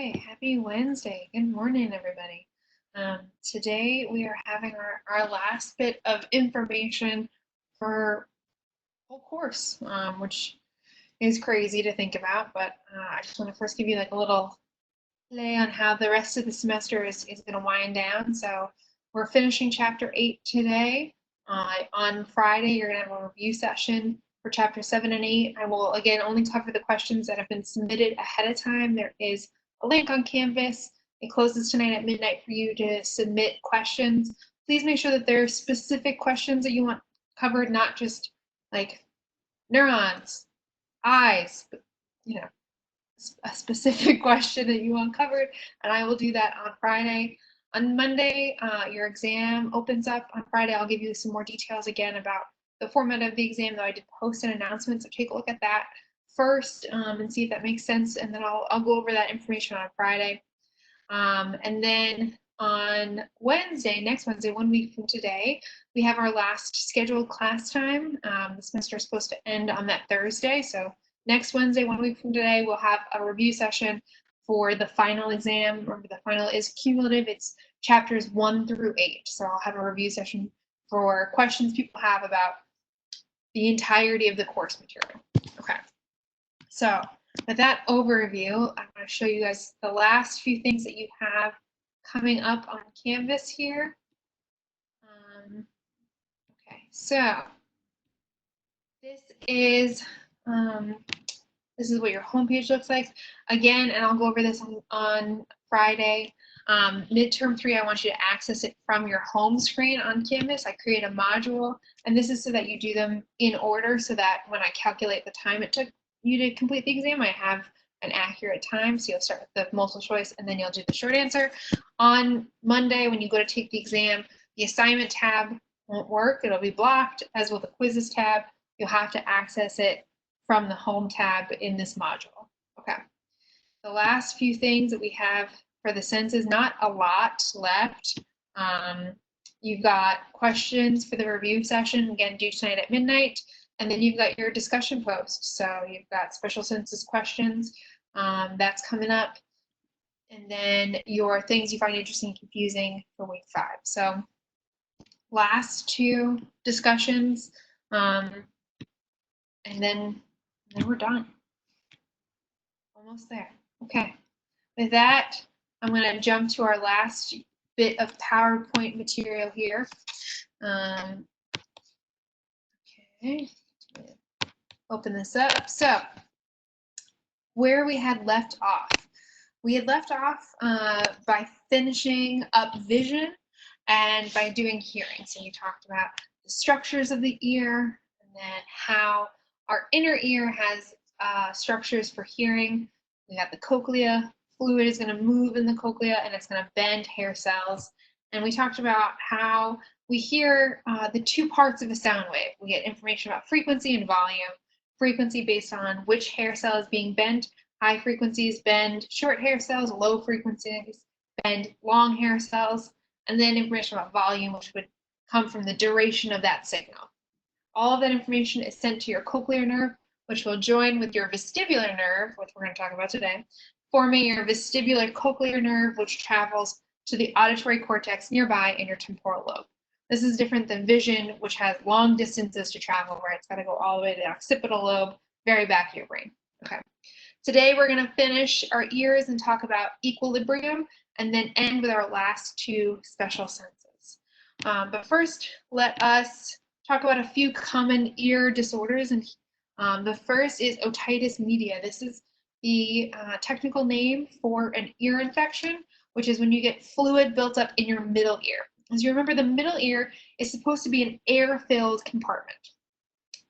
Okay, happy Wednesday. Good morning, everybody. Today we are having our last bit of information for whole course, which is crazy to think about, but I just want to first give you like a little lay on how the rest of the semester is going to wind down. So we're finishing chapter 8 today. On Friday, you're going to have a review session for chapter 7 and 8. I will, again, only cover the questions that have been submitted ahead of time. There is a link on Canvas. It closes tonight at midnight for you to submit questions. Please make sure that there are specific questions that you want covered, not just like neurons, eyes, you know, a specific question that you want covered, and I will do that on Friday. On Monday, your exam opens up on Friday. I'll give you some more details again about the format of the exam, though I did post an announcement, so take a look at that first and see if that makes sense, and then I'll go over that information on Friday. And then on Wednesday, next Wednesday, 1 week from today, we have our last scheduled class time. The semester is supposed to end on that Thursday, so next Wednesday, 1 week from today, we'll have a review session for the final exam. Remember, the final is cumulative. It's chapters 1 through 8. So I'll have a review session for questions people have about the entirety of the course material. Okay. So with that overview, I'm going to show you guys the last few things that you have coming up on Canvas here. Okay, so this is what your homepage looks like. Again, and I'll go over this on Friday. Midterm 3, I want you to access it from your home screen on Canvas. I create a module, and this is so that you do them in order so that when I calculate the time it took you to complete the exam, I have an accurate time. So you'll start with the multiple choice, and then you'll do the short answer. On Monday, when you go to take the exam, the assignment tab won't work. It'll be blocked, as will the quizzes tab. You'll have to access it from the home tab in this module. Okay. The last few things that we have for the senses, not a lot left. You've got questions for the review session, again, due tonight at midnight. And then you've got your discussion post. So you've got special senses questions. That's coming up. And then your things you find interesting and confusing for week 5. So last 2 discussions. And then we're done. Almost there. Okay. With that, I'm going to jump to our last bit of PowerPoint material here. Okay. Open this up. So where we had left off. We had left off by finishing up vision and by doing hearing. So we talked about the structures of the ear and then how our inner ear has structures for hearing. We got the cochlea. Fluid is going to move in the cochlea and it's going to bend hair cells. And we talked about how we hear the 2 parts of a sound wave. We get information about frequency and volume. Frequency based on which hair cell is being bent. High frequencies bend short hair cells, low frequencies bend long hair cells, and then information about volume, which would come from the duration of that signal. All of that information is sent to your cochlear nerve, which will join with your vestibular nerve, which we're going to talk about today, forming your vestibular cochlear nerve, which travels to the auditory cortex nearby in your temporal lobe. This is different than vision, which has long distances to travel, where it's got to go all the way to the occipital lobe, very back of your brain. Okay. Today, we're going to finish our ears and talk about equilibrium, and then end with our last 2 special senses. But first, let us talk about a few common ear disorders. And the first is otitis media. This is the technical name for an ear infection, which is when you get fluid built up in your middle ear. As you remember, the middle ear is supposed to be an air-filled compartment.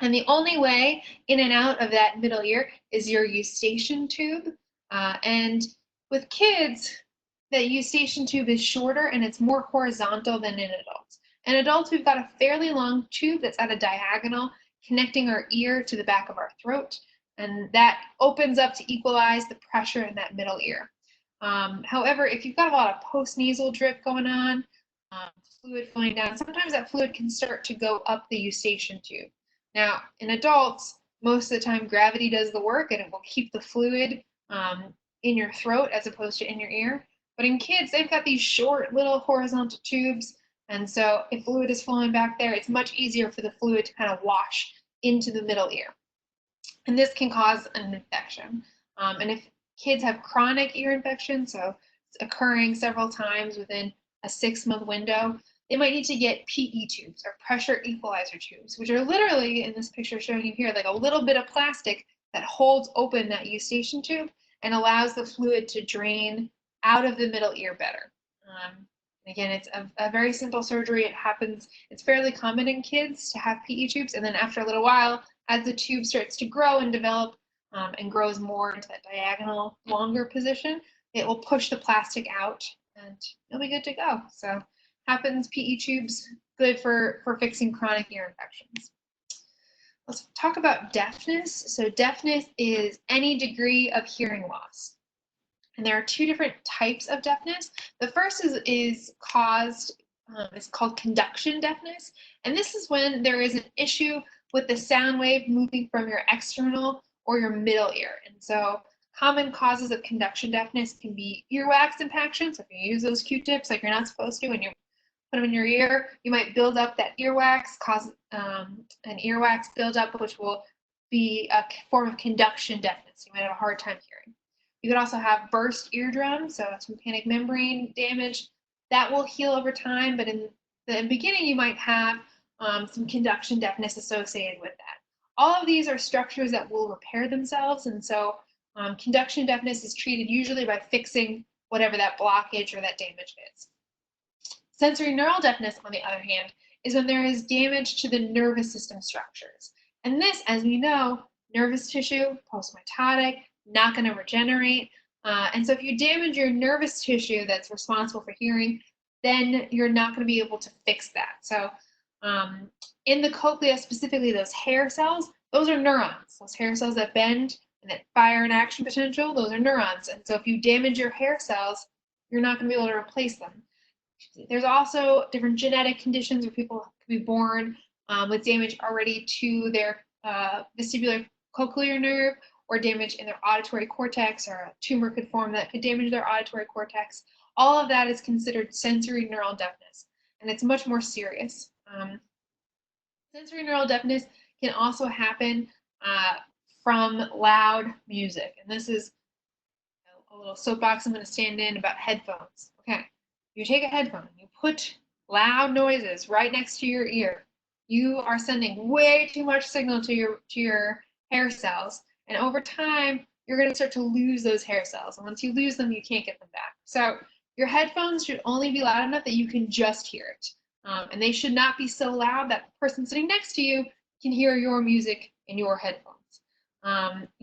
And the only way in and out of that middle ear is your eustachian tube. And with kids, that eustachian tube is shorter and it's more horizontal than in adults. In adults, we've got a fairly long tube that's at a diagonal connecting our ear to the back of our throat. And that opens up to equalize the pressure in that middle ear. However, if you've got a lot of postnasal drip going on, fluid flowing down, sometimes that fluid can start to go up the eustachian tube. Now, in adults, most of the time gravity does the work and it will keep the fluid in your throat as opposed to in your ear. But in kids, they've got these short little horizontal tubes. And so if fluid is flowing back there, it's much easier for the fluid to kind of wash into the middle ear. And this can cause an infection. And if kids have chronic ear infection, so it's occurring several times within a 6-month window, they might need to get PE tubes or pressure equalizer tubes, which are literally, in this picture showing you here, like a little bit of plastic that holds open that eustachian tube and allows the fluid to drain out of the middle ear better. Again, it's a very simple surgery. It happens, it's fairly common in kids to have PE tubes, and then after a little while, as the tube starts to grow and develop and grows more into that diagonal, longer position, it will push the plastic out and you'll be good to go. So happens, PE tubes, good for fixing chronic ear infections. Let's talk about deafness. So deafness is any degree of hearing loss. And there are 2 different types of deafness. The first is caused, it's called conduction deafness. And this is when there is an issue with the sound wave moving from your external or your middle ear. And so common causes of conduction deafness can be earwax impaction. So if you use those Q-tips like you're not supposed to when you put them in your ear, you might build up that earwax, cause an earwax buildup, which will be a form of conduction deafness. You might have a hard time hearing. You could also have burst eardrum, so tympanic membrane damage. That will heal over time, but in the beginning you might have some conduction deafness associated with that. All of these are structures that will repair themselves, and so conduction deafness is treated usually by fixing whatever that blockage or that damage is. Sensory neural deafness, on the other hand, is when there is damage to the nervous system structures. And this, as we know, nervous tissue, postmitotic, not going to regenerate. And so if you damage your nervous tissue that's responsible for hearing, then you're not going to be able to fix that. So in the cochlea, specifically those hair cells, those are neurons. Those hair cells that bend and that fire an action potential, those are neurons. And so if you damage your hair cells, you're not going to be able to replace them. There's also different genetic conditions where people can be born with damage already to their vestibular cochlear nerve, or damage in their auditory cortex, or a tumor could form that could damage their auditory cortex. All of that is considered sensory neural deafness, and it's much more serious. Sensory neural deafness can also happen from loud music, and this is a little soapbox I'm going to stand in about headphones. Okay, you take a headphone, you put loud noises right next to your ear. You are sending way too much signal to your hair cells. And over time, you're going to start to lose those hair cells. And once you lose them, you can't get them back. So your headphones should only be loud enough that you can just hear it. And they should not be so loud that the person sitting next to you can hear your music in your headphones.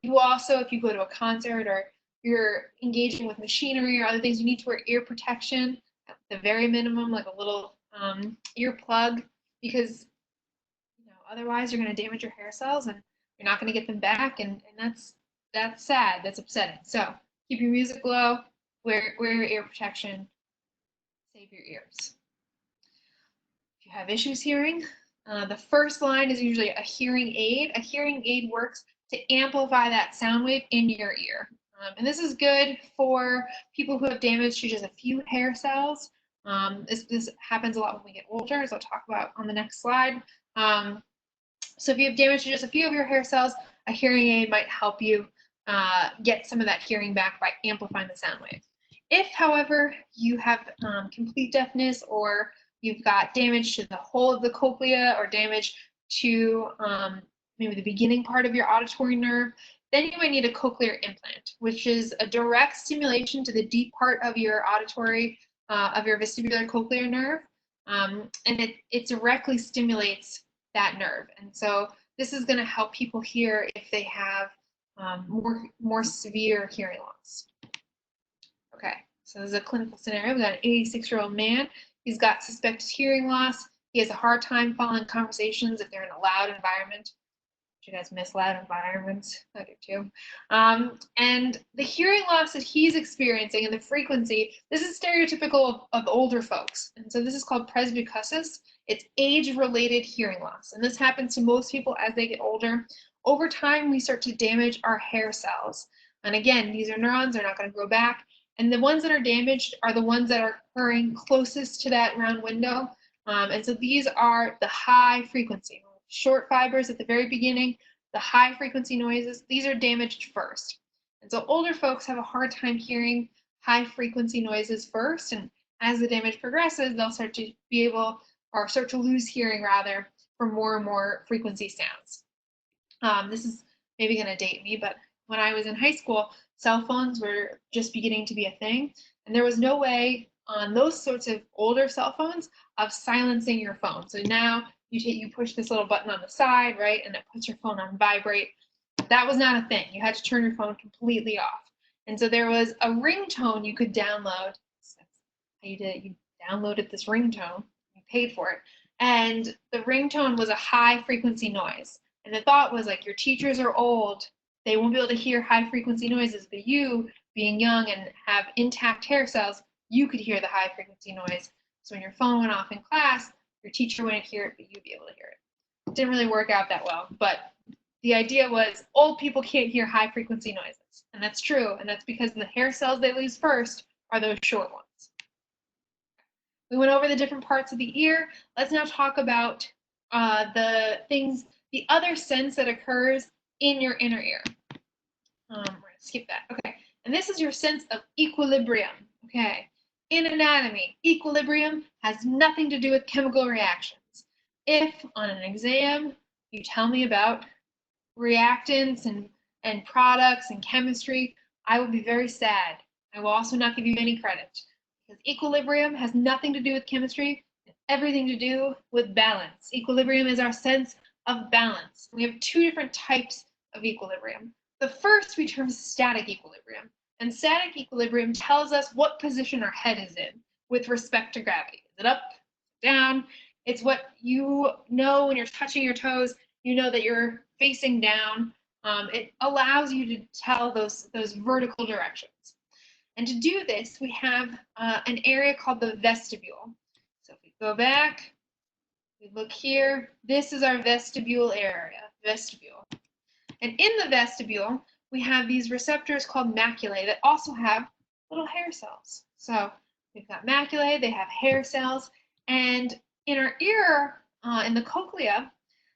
You also, if you go to a concert or you're engaging with machinery or other things, you need to wear ear protection at the very minimum, like a little ear plug, because otherwise you're going to damage your hair cells and you're not going to get them back, and that's sad. That's upsetting. So keep your music low, wear your ear protection, save your ears. If you have issues hearing, the first line is usually a hearing aid. A hearing aid works to amplify that sound wave in your ear. And this is good for people who have damage to just a few hair cells. This happens a lot when we get older, as I'll talk about on the next slide. So if you have damage to just a few of your hair cells, a hearing aid might help you get some of that hearing back by amplifying the sound wave. If, however, you have complete deafness, or you've got damage to the whole of the cochlea, or damage to maybe the beginning part of your auditory nerve, then you might need a cochlear implant, which is a direct stimulation to the deep part of your auditory, of your vestibular cochlear nerve, and it directly stimulates that nerve. And so this is going to help people hear if they have more severe hearing loss. Okay, so this is a clinical scenario. We've got an 86-year-old man. He's got suspected hearing loss. He has a hard time following conversations if they're in a loud environment. You guys miss loud environments? I do too. And the hearing loss that he's experiencing and the frequency, this is stereotypical of older folks. And so this is called presbycusis. It's age-related hearing loss. And this happens to most people as they get older. Over time, we start to damage our hair cells. And again, these are neurons, they're not going to grow back. And the ones that are damaged are the ones that are occurring closest to that round window. And so these are the high frequency, short fibers at the very beginning, the high frequency noises, these are damaged first. And so older folks have a hard time hearing high frequency noises first. And as the damage progresses, they'll start to be able, or start to lose hearing rather, for more and more frequency sounds. This is maybe going to date me, but when I was in high school, cell phones were just beginning to be a thing. And there was no way on those sorts of older cell phones of silencing your phone. So now you push this little button on the side, right? And it puts your phone on vibrate. That was not a thing. You had to turn your phone completely off. And so there was a ringtone you could download. That's how you did it. You downloaded this ringtone, you paid for it. And the ringtone was a high frequency noise. And the thought was like, your teachers are old, they won't be able to hear high frequency noises, but you, being young and have intact hair cells, you could hear the high frequency noise. So when your phone went off in class, your teacher wouldn't hear it, but you'd be able to hear it. It didn't really work out that well, but the idea was old people can't hear high frequency noises. And that's true, and that's because the hair cells they lose first are those short ones. We went over the different parts of the ear. Let's now talk about the other sense that occurs in your inner ear. We're going to skip that. Okay. And this is your sense of equilibrium. Okay. In anatomy, equilibrium has nothing to do with chemical reactions. If on an exam you tell me about reactants and products and chemistry, I will be very sad. I will also not give you any credit. Because equilibrium has nothing to do with chemistry, everything to do with balance. Equilibrium is our sense of balance. We have two different types of equilibrium. The first we term static equilibrium. And static equilibrium tells us what position our head is in with respect to gravity. Is it up, down? It's what you know when you're touching your toes. You know that you're facing down. It allows you to tell those vertical directions. And to do this, we have an area called the vestibule. So if we go back, we look here, this is our vestibule area, vestibule. And in the vestibule, we have these receptors called maculae that also have little hair cells. So we've got maculae, they have hair cells, and in our ear, in the cochlea,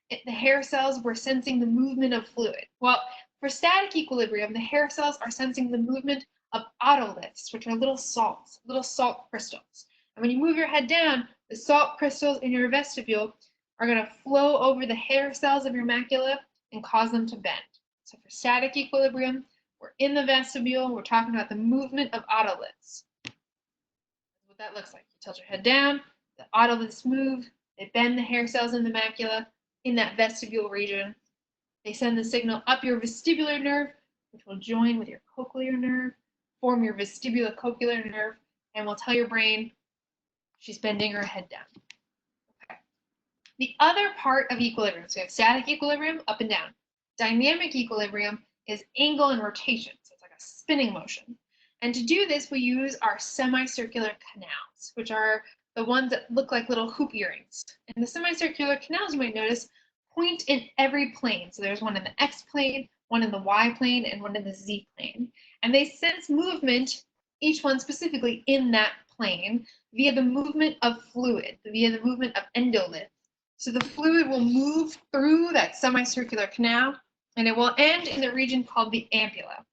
the hair cells were sensing the movement of fluid. Well, for static equilibrium, the hair cells are sensing the movement of otoliths, which are little salt crystals. And when you move your head down, the salt crystals in your vestibule are going to flow over the hair cells of your macula and cause them to bend. So for static equilibrium, we're in the vestibule, we're talking about the movement of otoliths. That's what that looks like. You tilt your head down, the otoliths move, they bend the hair cells in the macula in that vestibule region. They send the signal up your vestibular nerve, which will join with your cochlear nerve, form your vestibulocochlear nerve, and will tell your brain she's bending her head down. Okay. The other part of equilibrium, so we have static equilibrium, up and down. Dynamic equilibrium is angle and rotation, so it's like a spinning motion. And to do this, we use our semicircular canals, which are the ones that look like little hoop earrings. And the semicircular canals, you might notice, point in every plane. So there's one in the X plane, one in the Y plane, and one in the Z plane. And they sense movement, each one specifically in that plane, via the movement of fluid, via the movement of endolith. So the fluid will move through that semicircular canal, and it will end in the region called the ampulla.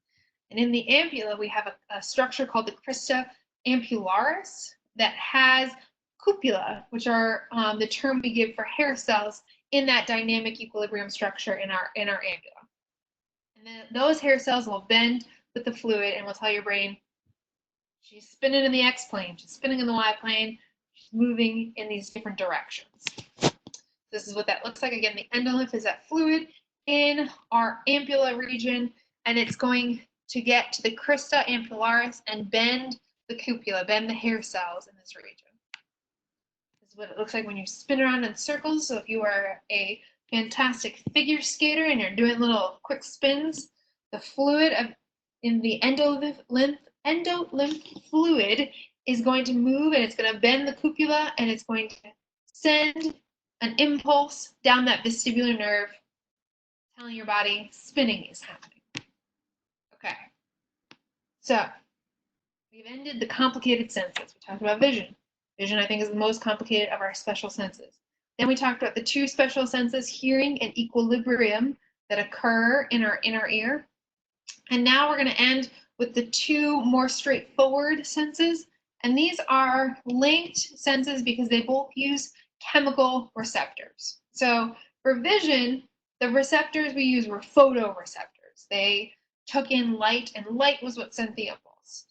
And in the ampulla, we have a structure called the crista ampullaris that has cupula, which are the term we give for hair cells in that dynamic equilibrium structure in our ampulla. And then those hair cells will bend with the fluid and will tell your brain, she's spinning in the X plane, she's spinning in the Y plane, she's moving in these different directions. This is what that looks like. Again, the endolith is that fluid in our ampulla region, and it's going to get to the crista ampullaris and bend the cupula, bend the hair cells in this region. This is what it looks like when you spin around in circles. So if you are a fantastic figure skater and you're doing little quick spins, the fluid in the endolymph fluid is going to move, and it's going to bend the cupula, and it's going to send an impulse down that vestibular nerve, telling your body spinning is happening. Okay. So we've ended the complicated senses. We talked about vision. Vision, I think, is the most complicated of our special senses. Then we talked about the two special senses, hearing and equilibrium, that occur in our inner ear. And now we're going to end with the two more straightforward senses. And these are linked senses because they both use chemical receptors. So for vision, the receptors we use were photoreceptors. They took in light, and light was what sent the impulse.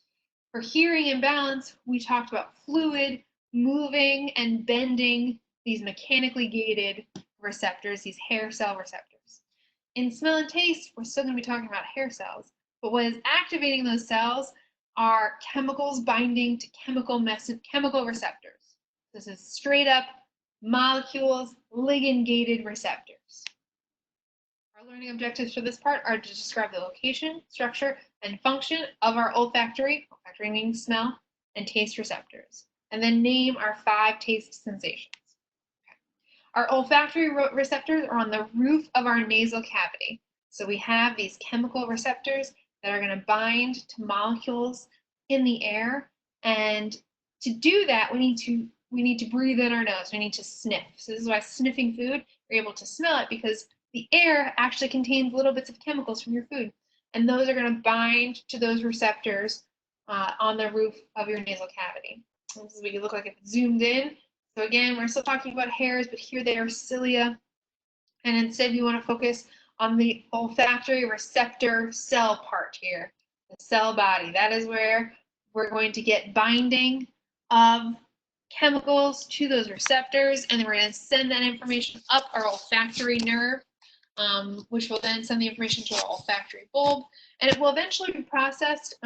For hearing and balance, we talked about fluid moving and bending these mechanically gated receptors, these hair cell receptors. In smell and taste, we're still going to be talking about hair cells, but what is activating those cells are chemicals binding to chemical receptors. This is straight up molecules, ligand-gated receptors. Our learning objectives for this part are to describe the location, structure, and function of our olfactory meaning smell, and taste receptors, and then name our 5 taste sensations. Our olfactory receptors are on the roof of our nasal cavity. So we have these chemical receptors that are going to bind to molecules in the air. And to do that, we need to breathe in our nose. We need to sniff. So this is why sniffing food, you're able to smell it, because the air actually contains little bits of chemicals from your food. And those are going to bind to those receptors on the roof of your nasal cavity. This is what you look like if it's zoomed in. So again, we're still talking about hairs, but here they are cilia. And instead you want to focus on the olfactory receptor cell part here, the cell body. That is where we're going to get binding of chemicals to those receptors, and then we're going to send that information up our olfactory nerve, which will then send the information to our olfactory bulb, and it will eventually be processed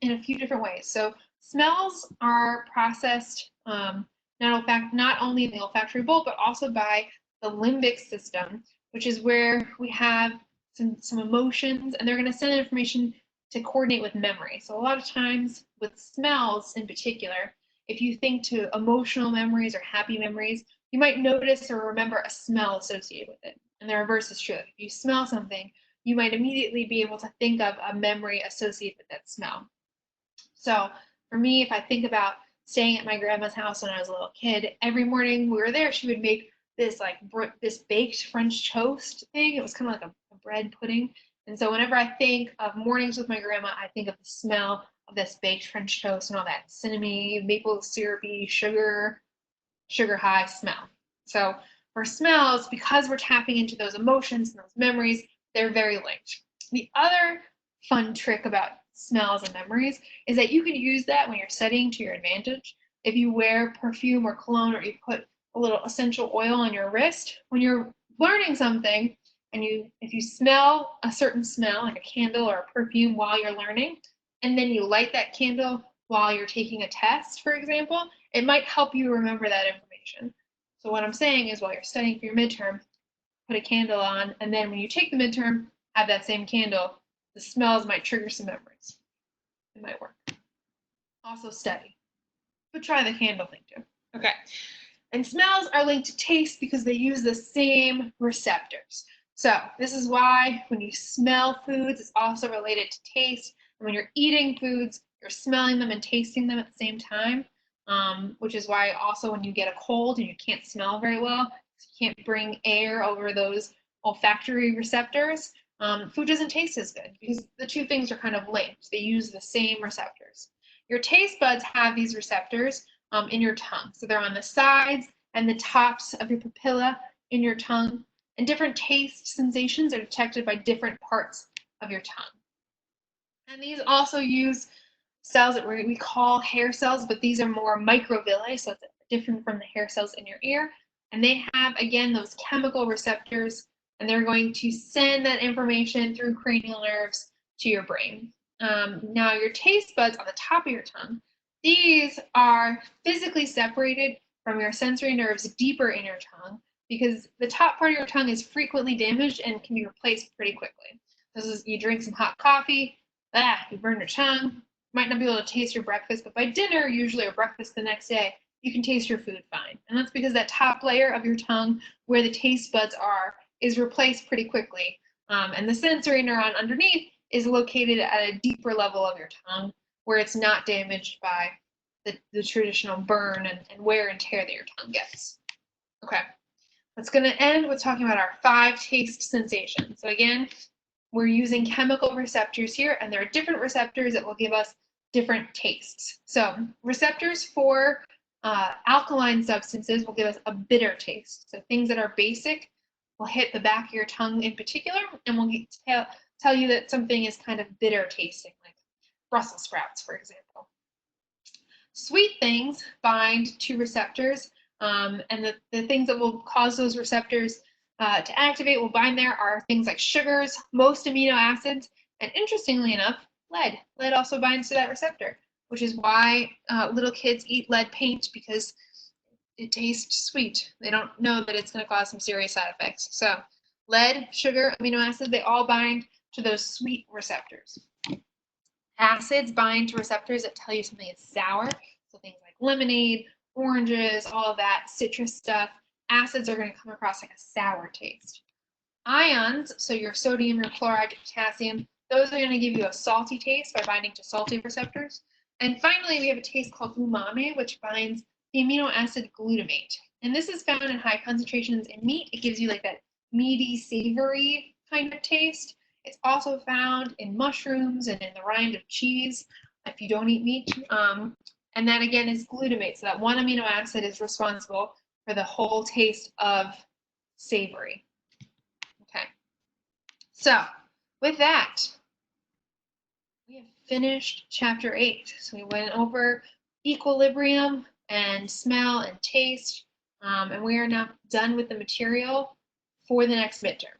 in a few different ways. So smells are processed not only in the olfactory bulb, but also by the limbic system, which is where we have some emotions, and they're going to send information to coordinate with memory. So a lot of times with smells in particular, if you think to emotional memories or happy memories, you might notice or remember a smell associated with it. And the reverse is true. If you smell something, you might immediately be able to think of a memory associated with that smell. So for me, if I think about staying at my grandma's house when I was a little kid, every morning we were there, she would make this baked French toast thing. It was kind of like a bread pudding. And so whenever I think of mornings with my grandma, I think of the smell of this baked French toast and all that cinnamon, maple syrupy, sugar high smell. So for smells, because we're tapping into those emotions and those memories, they're very linked. The other fun trick about smells and memories is that you can use that when you're studying to your advantage. If you wear perfume or cologne, or you put a little essential oil on your wrist, when you're learning something, and if you smell a certain smell, like a candle or a perfume while you're learning, and then you light that candle while you're taking a test, for example, it might help you remember that information. So what I'm saying is, while you're studying for your midterm, put a candle on, and then when you take the midterm, have that same candle. The smells might trigger some memories. It might work. Also study, but try the candle thing too. Okay. And smells are linked to taste because they use the same receptors. So this is why when you smell foods, it's also related to taste. And when you're eating foods, you're smelling them and tasting them at the same time, which is why also when you get a cold and you can't smell very well, you can't bring air over those olfactory receptors, food doesn't taste as good because the two things are kind of linked. They use the same receptors. Your taste buds have these receptors in your tongue. So they're on the sides and the tops of your papilla in your tongue. And different taste sensations are detected by different parts of your tongue. And these also use cells that we call hair cells, but these are more microvilli, so it's different from the hair cells in your ear. And they have, again, those chemical receptors, and they're going to send that information through cranial nerves to your brain. Now, your taste buds on the top of your tongue, these are physically separated from your sensory nerves deeper in your tongue because the top part of your tongue is frequently damaged and can be replaced pretty quickly. This is, you drink some hot coffee, you burn your tongue, might not be able to taste your breakfast, but by dinner, usually, or breakfast the next day, you can taste your food fine. And that's because that top layer of your tongue where the taste buds are is replaced pretty quickly. And the sensory neuron underneath is located at a deeper level of your tongue where it's not damaged by the traditional burn and wear and tear that your tongue gets. Okay, that's going to end with talking about our 5 taste sensations. So again, we're using chemical receptors here, and there are different receptors that will give us different tastes. So receptors for alkaline substances will give us a bitter taste. So things that are basic will hit the back of your tongue in particular, and will tell you that something is kind of bitter tasting, like Brussels sprouts, for example. Sweet things bind to receptors, and the things that will cause those receptors to activate will bind there are things like sugars, most amino acids, and interestingly enough, lead. Lead also binds to that receptor, which is why little kids eat lead paint, because it tastes sweet. They don't know that it's going to cause some serious side effects. So lead, sugar, amino acids, they all bind to those sweet receptors. Acids bind to receptors that tell you something is sour. So things like lemonade, oranges, all of that, citrus stuff. Acids are going to come across like a sour taste. Ions, so your sodium, your chloride, your potassium, those are going to give you a salty taste by binding to salty receptors. And finally, we have a taste called umami, which binds the amino acid glutamate. And this is found in high concentrations in meat. It gives you like that meaty, savory kind of taste. It's also found in mushrooms and in the rind of cheese if you don't eat meat. And that again is glutamate. So that one amino acid is responsible for the whole taste of savory. Okay. So with that, we have finished chapter 8. So we went over equilibrium and smell and taste, and we are now done with the material for the next midterm.